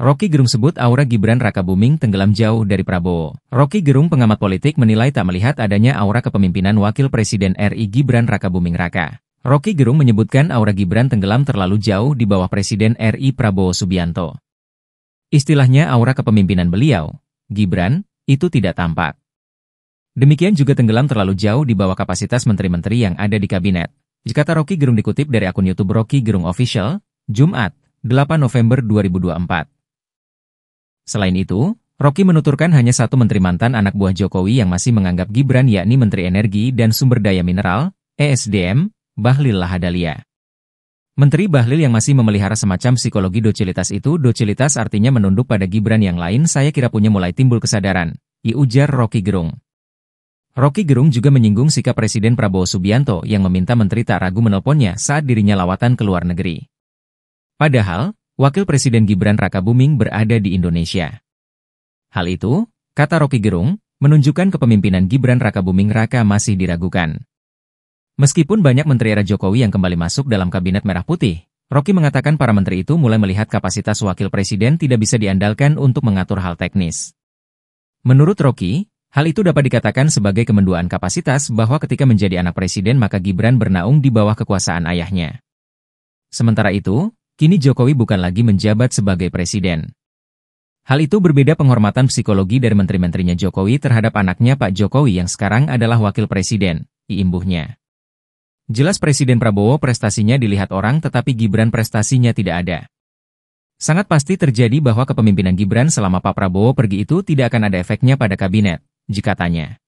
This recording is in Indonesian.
Rocky Gerung sebut aura Gibran Raka Buming tenggelam jauh dari Prabowo. Rocky Gerung, pengamat politik, menilai tak melihat adanya aura kepemimpinan Wakil Presiden RI Gibran Raka Buming Raka. Rocky Gerung menyebutkan aura Gibran tenggelam terlalu jauh di bawah Presiden RI Prabowo Subianto. Istilahnya aura kepemimpinan beliau, Gibran, itu tidak tampak. Demikian juga tenggelam terlalu jauh di bawah kapasitas menteri-menteri yang ada di kabinet. Kata Rocky Gerung dikutip dari akun YouTube Rocky Gerung Official, Jumat, 8 November 2024. Selain itu, Rocky menuturkan hanya satu menteri mantan anak buah Jokowi yang masih menganggap Gibran, yakni Menteri Energi dan Sumber Daya Mineral, ESDM, Bahlil Lahadalia. Menteri Bahlil yang masih memelihara semacam psikologi docilitas itu, docilitas artinya menunduk pada Gibran yang lain, saya kira punya mulai timbul kesadaran, ujar Rocky Gerung. Rocky Gerung juga menyinggung sikap Presiden Prabowo Subianto yang meminta menteri tak ragu menelponnya saat dirinya lawatan ke luar negeri. Padahal, Wakil Presiden Gibran Raka Buming berada di Indonesia. Hal itu, kata Rocky Gerung, menunjukkan kepemimpinan Gibran Raka Buming Raka masih diragukan. Meskipun banyak menteri era Jokowi yang kembali masuk dalam Kabinet Merah Putih, Rocky mengatakan para menteri itu mulai melihat kapasitas Wakil Presiden tidak bisa diandalkan untuk mengatur hal teknis. Menurut Rocky, hal itu dapat dikatakan sebagai kemenduaan kapasitas bahwa ketika menjadi anak presiden maka Gibran bernaung di bawah kekuasaan ayahnya. Sementara itu, kini Jokowi bukan lagi menjabat sebagai presiden. Hal itu berbeda penghormatan psikologi dari menteri-menterinya Jokowi terhadap anaknya Pak Jokowi yang sekarang adalah wakil presiden, imbuhnya. Jelas Presiden Prabowo prestasinya dilihat orang tetapi Gibran prestasinya tidak ada. Sangat pasti terjadi bahwa kepemimpinan Gibran selama Pak Prabowo pergi itu tidak akan ada efeknya pada kabinet, jika tanya.